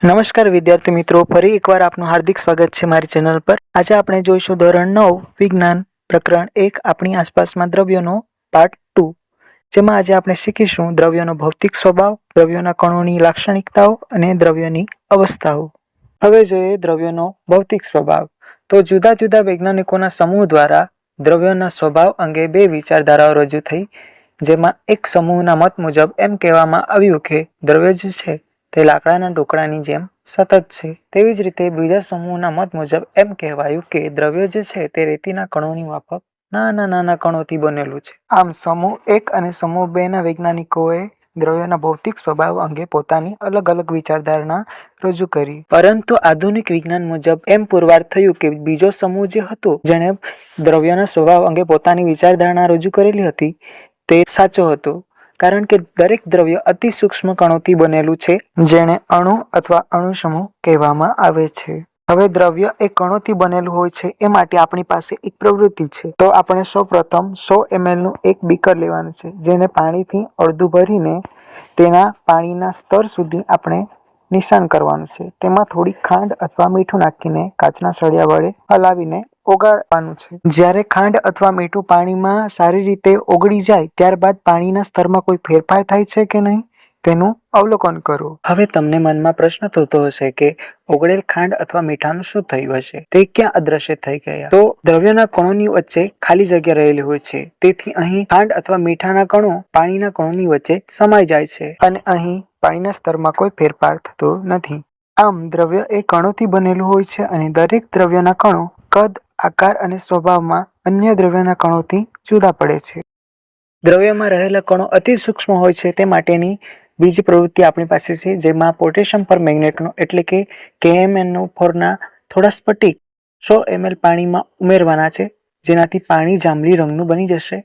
નમસ્કાર વિદ્યાર્થી મિત્રો, ફરી એકવાર આપનું હાર્દિક સ્વાગત છે મારી ચેનલ પર। આજે આપણે જોઈશું ધોરણ 9 વિજ્ઞાન પ્રકરણ 1 આપણી આસપાસમાં દ્રવ્યોનો પાર્ટ 2, જેમાં આજે આપણે શીખીશું દ્રવ્યોનો ભૌતિક સ્વભાવ, દ્રવ્યોના કણોની લાક્ષણિકતાઓ અને દ્રવ્યોની અવસ્થાઓ। હવે જોઈએ દ્રવ્યોનો ભૌતિક સ્વભાવ। તો જુદા જુદા વૈજ્ઞાનિકોના સમૂહ દ્વારા દ્રવ્યોના સ્વભાવ અંગે બે વિચારધારાઓ રજૂ થઈ, જેમાં એક સમૂહના મત મુજબ એમ કહેવામાં આવ્યું કે દ્રવ્ય જે છે તે લાકડાના ટુકડાની જેમ સતત છે। તેવી જ રીતે બીજા સમૂહના મત મુજબ એમ કહેવાયું કે દ્રવ્ય જે છે તે રેતીના કણોની માફક નાના નાના કણોથી બનેલું છે। આમ સમૂહ 1 અને સમૂહ 2 ના વૈજ્ઞાનિકોએ દ્રવ્યોના ભૌતિક સ્વભાવ અંગે પોતાની અલગ અલગ વિચારધારણા રજૂ કરી, પરંતુ આધુનિક વિજ્ઞાન મુજબ એમ પુરવાર થયું કે બીજો સમૂહ જે હતો, જેણે દ્રવ્યોના સ્વભાવ અંગે પોતાની વિચારધારણા રજૂ કરેલી હતી, તે સાચો હતો, કારણ કે દરેક દ્રવ્ય અતિ સૂક્ષ્મ કણોથી બનેલું છે, જેને અણુ અથવા અણુસમૂહ કહેવામાં આવે છે। હવે દ્રવ્ય એ કણોથી બનેલું હોય છે, એ માટે આપણી પાસે એક પ્રવૃત્તિ છે। તો આપણે સૌપ્રથમ 100 ml નું એક બીકર લેવાનું છે, જેને પાણીથી અડધું ભરીને તેના પાણીના સ્તર સુધી આપણે નિશાન કરવાનું છે। તેમાં થોડી ખાંડ અથવા મીઠું નાખીને કાચના સળિયા વડે હલાવીને ઓગાળવાનું છે। જ્યારે ખાંડ અથવા મીઠું પાણીમાં સારી રીતે ઓગળી જાય ત્યારબાદ પાણીના સ્તરમાં કોઈ ફેરફાર થાય છે કે નહીં તેનું અવલોકન કરો। હવે તમને મનમાં પ્રશ્ન થતો હશે કે ઓગળેલ ખાંડ અથવા મીઠાનું શું થયું હશે, તે ક્યાં અદ્રશ્ય થઈ ગયા? તો દ્રવ્યોના કણોની વચ્ચે ખાલી જગ્યા રહેલી હોય છે, તેથી અહીં ખાંડ અથવા મીઠાના કણો પાણીના કણોની વચ્ચે સમાઈ જાય છે અને અહીં પાણીના સ્તરમાં કોઈ ફેરફાર થતો નથી। આમ દ્રવ્ય એ કણોથી બનેલું હોય છે અને દરેક દ્રવ્યના કણો કદ, આકાર અને સ્વભાવમાં અન્ય દ્રવ્યના કણોથી જુદા પડે છે। દ્રવ્યમાં રહેલા કણો અતિ સૂક્ષ્મ હોય છે, તે માટેની બીજી પ્રવૃત્તિ આપણી પાસે છે, જેમાં પોટેશિયમ પરમેંગનેટનો એટલે કે KMnO4ના થોડા સ્ફટિક 100 ml પાણીમાં ઉમેરવાના છે, જેનાથી પાણી જાંબલી રંગનું બની જશે।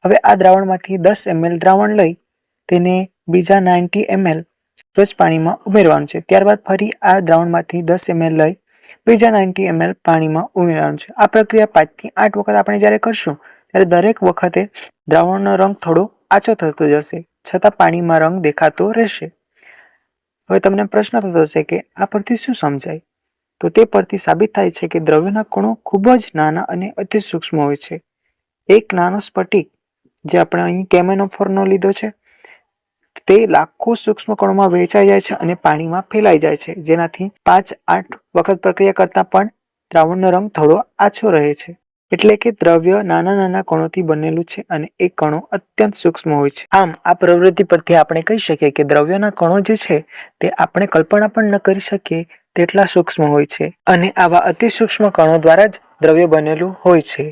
હવે આ દ્રાવણમાંથી 10 ml દ્રાવણ લઈ તેને બીજા 90 ml સ્વચ્છ પાણીમાં ઉમેરવાનું છે। ત્યારબાદ ફરી આ દ્રાવણમાંથી 10 ml લઈ બીજા 90 ml પાણીમાં ઉમેરવાનું છે। આ પ્રક્રિયા 5 થી 8 વખત આપણે જ્યારે કરશું ત્યારે દરેક વખતે દ્રાવણનો રંગ થોડો આછો થતો જશે, છતાં પાણીમાં રંગ દેખાતો રહેશે। હવે તમને પ્રશ્ન થતો હશે કે આ પરથી શું સમજાય? તો તે પરથી સાબિત થાય છે કે દ્રવ્યના કણો ખૂબ જ નાના અને અતિ સૂક્ષ્મ હોય છે। એક નાનો સ્ફટિક, જે આપણે અહીં KMnO4નો લીધો છે, તે લાખો સૂક્ષ્મ કણોમાં વહેંચાઈ જાય છે અને પાણીમાં ફેલાઈ જાય છે, જેનાથી 5-8 વખત પ્રક્રિયા કરતાં પણ દ્રાવણનો રંગ થોડો આછો રહે છે। એટલે કે દ્રવ્ય નાના નાના કણોથી બનેલું છે અને એ કણો અત્યંત સૂક્ષ્મ હોય છે। આમ આ પ્રવૃત્તિ પરથી આપણે કહી શકીએ કે દ્રવ્યોના કણો જે છે તે આપણે કલ્પના પણ ન કરી શકીએ તેટલા સૂક્ષ્મ હોય છે અને આવા અતિ સૂક્ષ્મ કણો દ્વારા જ દ્રવ્ય બનેલું હોય છે।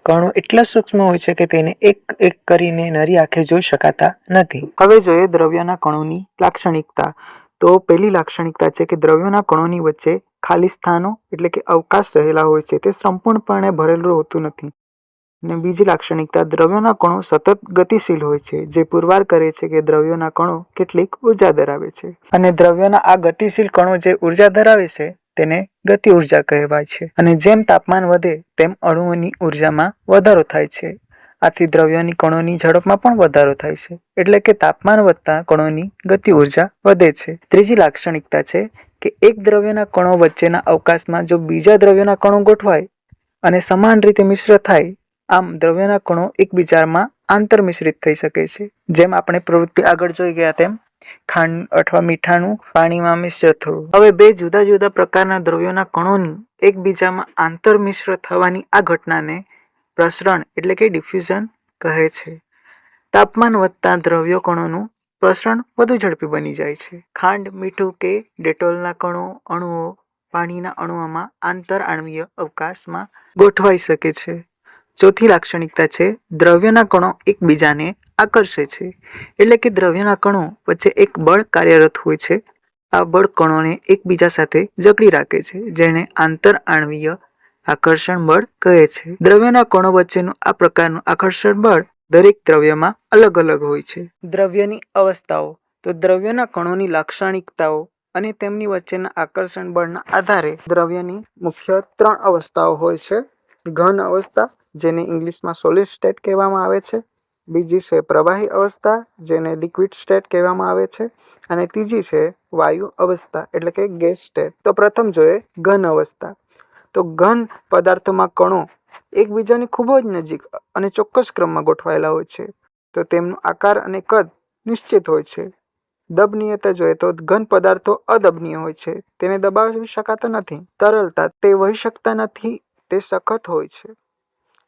કણો એટલા સૂક્ષ્મ હોય છે કે તેને એક એક કરીને નરી આંખે જોઈ શકાતા નથી। હવે જોઈએ દ્રવ્યના કણોની લાક્ષણિકતા। તો પહેલી લાક્ષણિકતા છે કે દ્રવ્યોના કણોની વચ્ચે ખાલી સ્થાનો એટલે કે અવકાશ રહેલા હોય છે, તે સંપૂર્ણપણે ભરેલું હોતું નથી। અને બીજી લાક્ષણિકતા, દ્રવ્યોના કણો સતત ગતિશીલ હોય છે, જે પુરવાર કરે છે કે દ્રવ્યોના કણો કેટલીક ઉર્જા ધરાવે છે અને દ્રવ્યોના આ ગતિશીલ કણો જે ઉર્જા ધરાવે છે તેને ગતિ ઉર્જા કહેવાય છે। અને જેમ તાપમાન વધે તેમ અણુઓની ઉર્જામાં વધારો થાય છે, આથી દ્રવ્યોની કણોની ઝડપમાં પણ વધારો થાય છે, એટલે કે તાપમાન વધતા કણોની ગતિ ઉર્જા વધે છે। ત્રીજી લાક્ષણિકતા છે કે એક દ્રવ્યના કણો વચ્ચેના અવકાશમાં જો બીજા દ્રવ્યોના કણો ગોઠવાય અને સમાન રીતે મિશ્ર થાય, આમ દ્રવ્યના કણો એકબીજામાં આંતર મિશ્રિત થઈ શકે છે। જેમ આપણે પ્રવૃત્તિ આગળ જોઈ ગયા તેમ ખાંડ અથવા મીઠાનું પાણીમાં મિશ્ર થવું। હવે બે જુદા જુદા પ્રકારના દ્રવ્યોના કણોની એકબીજામાં આંતર મિશ્ર થવાની આ ઘટનાને પ્રસરણ એટલે કે ડિફ્યુઝન કહે છે। તાપમાન વધતા દ્રવ્ય કણોનું પ્રસરણ વધુ ઝડપી બની જાય છે। ખાંડ, મીઠું કે ડેટોલના અણુઓ પાણીના અણુઓમાં આંતર આણ્વીય અવકાશમાં ગોઠવાઈ શકે છે। ચોથી લાક્ષણિકતા છે દ્રવ્યના કણો એકબીજાને આકર્ષે છે, એટલે કે દ્રવ્યના કણો વચ્ચે એક બળ કાર્યરત હોય છે। આ બળ કણોને એકબીજા સાથે જકડી રાખે છે, જેને આંતર આણ્વીય આકર્ષણ બળ કહે છે। દ્રવ્યના કણો વચ્ચેનું આ પ્રકારનું આકર્ષણ બળ દરેક દ્રવ્યમાં અલગ અલગ હોય છે। દ્રવ્યની અવસ્થાઓ। તો દ્રવ્યના કણોની લાક્ષણિકતાઓ અને તેમની વચ્ચેના આકર્ષણ બળના આધારે દ્રવ્યની મુખ્ય 3 અવસ્થાઓ હોય છે: ઘન અવસ્થા, જેને ઇંગ્લિશમાં સોલિડ સ્ટેટ કહેવામાં આવે છે, બીજી છે પ્રવાહી અવસ્થા, જેને લિક્વિડ સ્ટેટ કહેવામાં આવે છે, અને ત્રીજી છે વાયુ અવસ્થા એટલે કે ગેસ સ્ટેટ. તો પ્રથમ જોઈએ ઘન અવસ્થા. તો ઘન પદાર્થોમાં કણો એકબીજાની ખૂબ જ નજીક અને ચોક્કસ ક્રમમાં ગોઠવાયેલા હોય છે. તો તેમનો આકાર અને કદ નિશ્ચિત હોય છે. દબનીયતા જોઈએ તો ઘન પદાર્થો અદબનીય હોય છે, તેને દબાવી શકાતા નથી. તરલતા, તે વહી શકતા નથી, તે સખત હોય છે,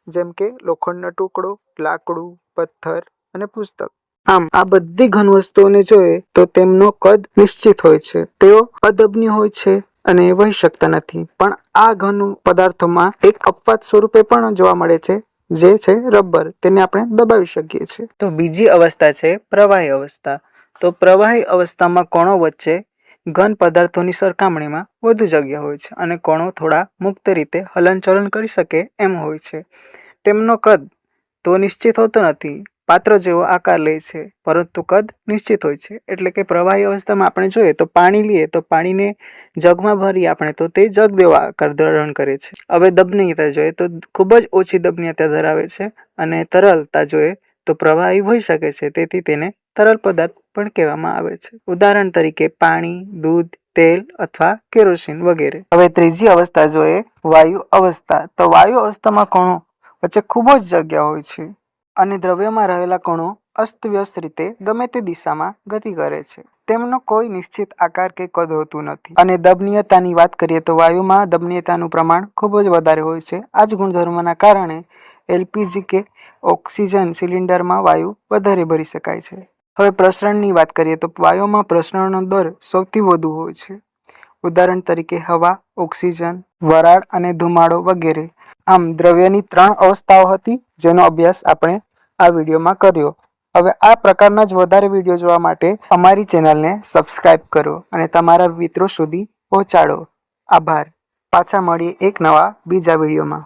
જેમ કે લોખંડનો ટુકડો, લાકડું, પથ્થર અને પુસ્તક. આમ આ બધી ઘન વસ્તુઓને જોઈએ તો તેમનો કદ નિશ્ચિત હોય છે, તેઓ અદબનીય હોય છે અને વહી શકતા નથી. પણ આ ઘન પદાર્થોમાં એક અપવાદ સ્વરૂપે પણ જોવા મળે છે, જે છે રબર. તેને આપણે દબાવી શકીએ છીએ. તો બીજી અવસ્થા છે પ્રવાહી અવસ્થા. તો પ્રવાહી અવસ્થામાં કણો વચ્ચે ઘન પદાર્થોની સરખામણીમાં વધુ જગ્યા હોય છે અને કણો થોડા મુક્ત રીતે હલનચલન કરી શકે એમ હોય છે. તેમનો કદ તો નિશ્ચિત હોતો નથી, પાત્ર જેવો આકાર લે છે, પરંતુ કદ નિશ્ચિત હોય છે. એટલે કે પ્રવાહી અવસ્થામાં આપણે જોઈએ તો પાણી લઈએ તો પાણીને જગમાં ભરીએ આપણે તો તે જગ જેવો આકાર ધારણ કરે છે. હવે દબનીયતા જોઈએ તો ખૂબ જ ઓછી દબનીયતા ધરાવે છે, અને તરલતા જોઈએ તો પ્રવાહી હોઈ શકે છે, તેથી તેને તરલ પદાર્થ પણ કહેવામાં આવે છે. ઉદાહરણ તરીકે પાણી, દૂધ, તેલ અથવા કેરોસીન વગેરે. હવે ત્રીજી અવસ્થા જોઈએ વાયુ અવસ્થા. તો વાયુ અવસ્થામાં કણો વચ્ચે ખૂબ જ જગ્યા હોય છે અને દ્રવ્યમાં રહેલા કણો અસ્તવ્યસ્ત રીતે ગમે તે દિશામાં ગતિ કરે છે. તેમનો કોઈ નિશ્ચિત આકાર કે કદ હોતું નથી. અને દબનીયતાની વાત કરીએ તો વાયુમાં દબનીયતાનું પ્રમાણ ખૂબ જ વધારે હોય છે. આ જ ગુણધર્મના કારણે એલપીજી કે ઓક્સિજન સિલિન્ડરમાં વાયુ વધારે ભરી શકાય છે. હવે પ્રસરણની વાત કરીએ તો વાયુમાં પ્રસરણનો દર સૌથી વધુ હોય છે. ઉદાહરણ તરીકે હવા, ઓક્સિજન, વરાળ અને ધુમાડો વગેરે. આમ દ્રવ્યની 3 અવસ્થાઓ હતી, જેનો અભ્યાસ આપણે આ વિડીયોમાં કર્યો. હવે આ પ્રકારના જ વધારે વિડીયો જોવા માટે અમારી ચેનલને સબસ્ક્રાઇબ કરો અને તમારા મિત્રો સુધી પહોંચાડો. આભાર. પાછા મળીએ એક નવા બીજા વિડીયોમાં.